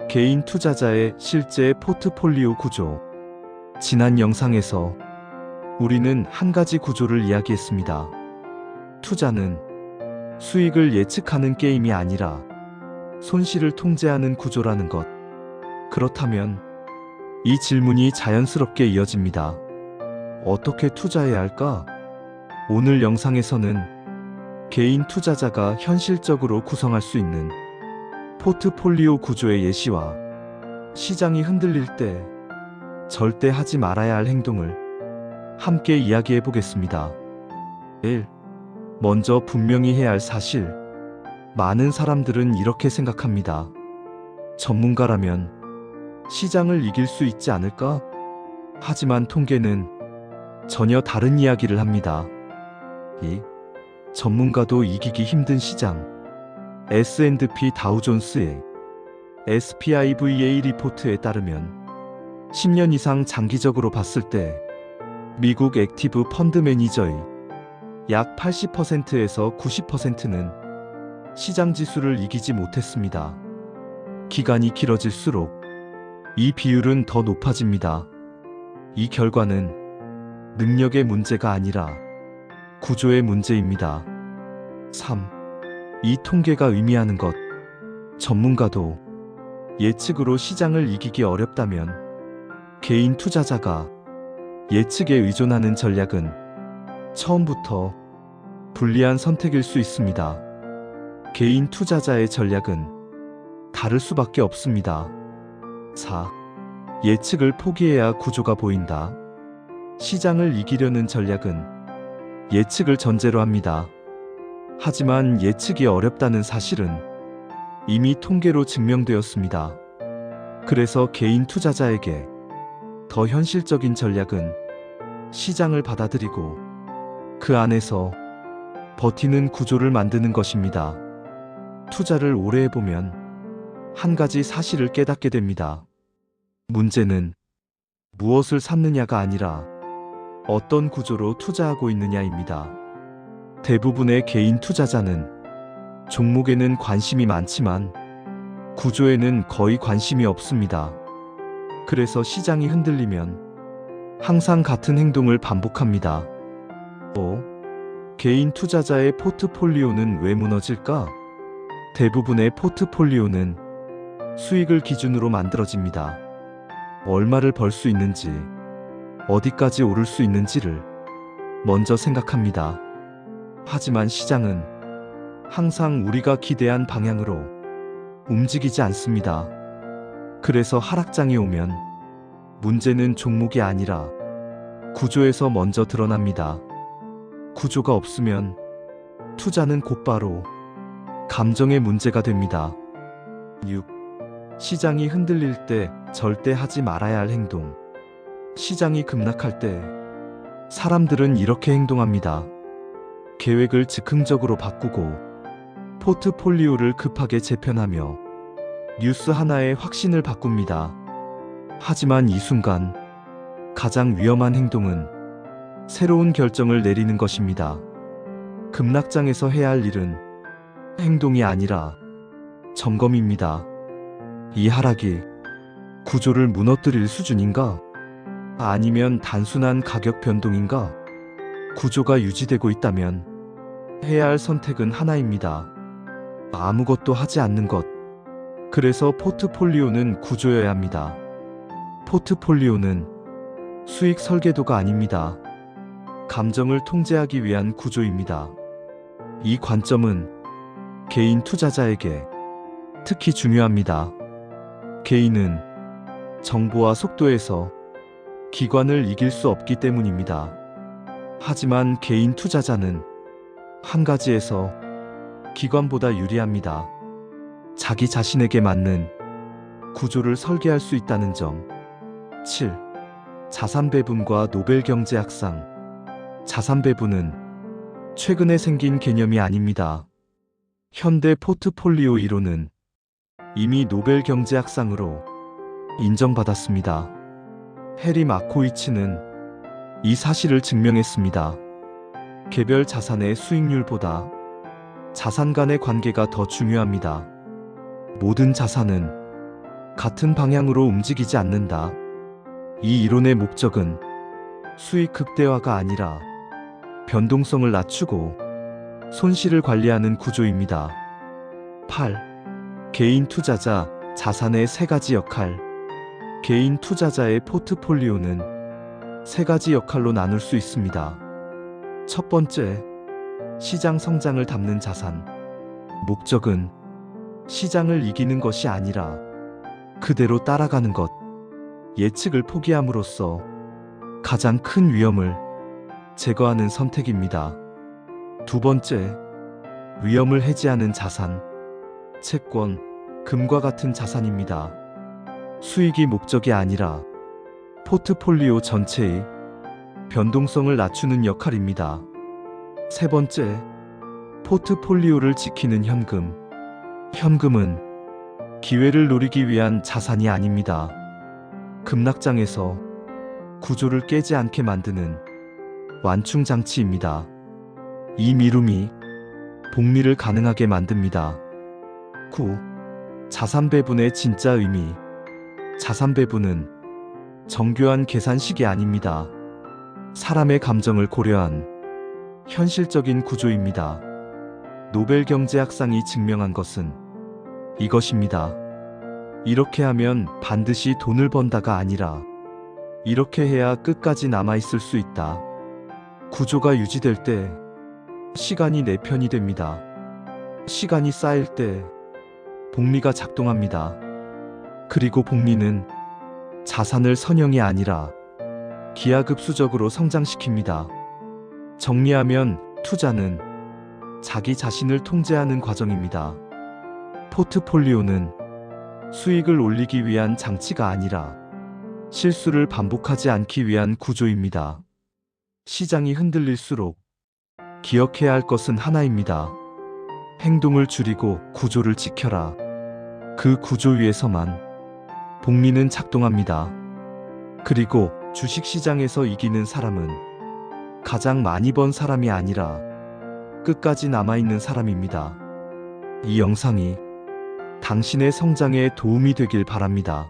개인 투자자의 실제 포트폴리오 구조. 지난 영상에서 우리는 한 가지 구조를 이야기했습니다. 투자는 수익을 예측하는 게임이 아니라 손실을 통제하는 구조라는 것. 그렇다면 이 질문이 자연스럽게 이어집니다. 어떻게 투자해야 할까? 오늘 영상에서는 개인 투자자가 현실적으로 구성할 수 있는 포트폴리오 구조의 예시와 시장이 흔들릴 때 절대 하지 말아야 할 행동을 함께 이야기해 보겠습니다. 1. 먼저 분명히 해야 할 사실. 많은 사람들은 이렇게 생각합니다. 전문가라면 시장을 이길 수 있지 않을까? 하지만 통계는 전혀 다른 이야기를 합니다. 2. 전문가도 이기기 힘든 시장. S&P 다우존스의 SPIVA 리포트에 따르면 10년 이상 장기적으로 봤을 때 미국 액티브 펀드 매니저의 약 80%에서 90%는 시장 지수를 이기지 못했습니다. 기간이 길어질수록 이 비율은 더 높아집니다. 이 결과는 능력의 문제가 아니라 구조의 문제입니다. 3. 이 통계가 의미하는 것. 전문가도 예측으로 시장을 이기기 어렵다면 개인 투자자가 예측에 의존하는 전략은 처음부터 불리한 선택일 수 있습니다. 개인 투자자의 전략은 다를 수밖에 없습니다. 4. 예측을 포기해야 구조가 보인다. 시장을 이기려는 전략은 예측을 전제로 합니다. 하지만 예측이 어렵다는 사실은 이미 통계로 증명되었습니다. 그래서 개인 투자자에게 더 현실적인 전략은 시장을 받아들이고 그 안에서 버티는 구조를 만드는 것입니다. 투자를 오래 해보면 한 가지 사실을 깨닫게 됩니다. 문제는 무엇을 샀느냐가 아니라 어떤 구조로 투자하고 있느냐입니다. 대부분의 개인 투자자는 종목에는 관심이 많지만 구조에는 거의 관심이 없습니다. 그래서 시장이 흔들리면 항상 같은 행동을 반복합니다. 5. 개인 투자자의 포트폴리오는 왜 무너질까? 대부분의 포트폴리오는 수익을 기준으로 만들어집니다. 얼마를 벌 수 있는지, 어디까지 오를 수 있는지를 먼저 생각합니다. 하지만 시장은 항상 우리가 기대한 방향으로 움직이지 않습니다. 그래서 하락장이 오면 문제는 종목이 아니라 구조에서 먼저 드러납니다. 구조가 없으면 투자는 곧바로 감정의 문제가 됩니다. 6. 시장이 흔들릴 때 절대 하지 말아야 할 행동. 시장이 급락할 때 사람들은 이렇게 행동합니다. 계획을 즉흥적으로 바꾸고 포트폴리오를 급하게 재편하며 뉴스 하나에 확신을 바꿉니다. 하지만 이 순간 가장 위험한 행동은 새로운 결정을 내리는 것입니다. 급락장에서 해야 할 일은 행동이 아니라 점검입니다. 이 하락이 구조를 무너뜨릴 수준인가? 아니면 단순한 가격 변동인가? 구조가 유지되고 있다면 해야 할 선택은 하나입니다. 아무것도 하지 않는 것. 그래서 포트폴리오는 구조여야 합니다. 포트폴리오는 수익 설계도가 아닙니다. 감정을 통제하기 위한 구조입니다. 이 관점은 개인 투자자에게 특히 중요합니다. 개인은 정보와 속도에서 기관을 이길 수 없기 때문입니다. 하지만 개인 투자자는 한 가지에서 기관보다 유리합니다. 자기 자신에게 맞는 구조를 설계할 수 있다는 점. 7. 자산 배분과 노벨 경제학상. 자산 배분은 최근에 생긴 개념이 아닙니다. 현대 포트폴리오 이론은 이미 노벨 경제학상으로 인정받았습니다. 해리 마코이츠는 이 사실을 증명했습니다. 개별 자산의 수익률보다 자산 간의 관계가 더 중요합니다. 모든 자산은 같은 방향으로 움직이지 않는다. 이 이론의 목적은 수익 극대화가 아니라 변동성을 낮추고 손실을 관리하는 구조입니다. 8. 개인 투자자, 자산의 세 가지 역할. 개인 투자자의 포트폴리오는 세 가지 역할로 나눌 수 있습니다. 첫 번째, 시장 성장을 담는 자산. 목적은 시장을 이기는 것이 아니라 그대로 따라가는 것. 예측을 포기함으로써 가장 큰 위험을 제거하는 선택입니다. 두 번째, 위험을 해지하는 자산. 채권, 금과 같은 자산입니다. 수익이 목적이 아니라 포트폴리오 전체의 변동성을 낮추는 역할입니다. 세 번째, 포트폴리오를 지키는 현금. 현금은 기회를 노리기 위한 자산이 아닙니다. 급락장에서 구조를 깨지 않게 만드는 완충 장치입니다. 이 미룸이 복리를 가능하게 만듭니다. 9. 자산 배분의 진짜 의미. 자산 배분은 정교한 계산식이 아닙니다. 사람의 감정을 고려한 현실적인 구조입니다. 노벨 경제학상이 증명한 것은 이것입니다. 이렇게 하면 반드시 돈을 번다가 아니라 이렇게 해야 끝까지 남아있을 수 있다. 구조가 유지될 때 시간이 내 편이 됩니다. 시간이 쌓일 때 복리가 작동합니다. 그리고 복리는 자산을 선형이 아니라 기하급수적으로 성장시킵니다. 정리하면 투자는 자기 자신을 통제하는 과정입니다. 포트폴리오는 수익을 올리기 위한 장치가 아니라 실수를 반복하지 않기 위한 구조입니다. 시장이 흔들릴수록 기억해야 할 것은 하나입니다. 행동을 줄이고 구조를 지켜라. 그 구조 위에서만 복리는 작동합니다. 그리고 주식시장에서 이기는 사람은 가장 많이 번 사람이 아니라 끝까지 남아있는 사람입니다. 이 영상이 당신의 성장에 도움이 되길 바랍니다.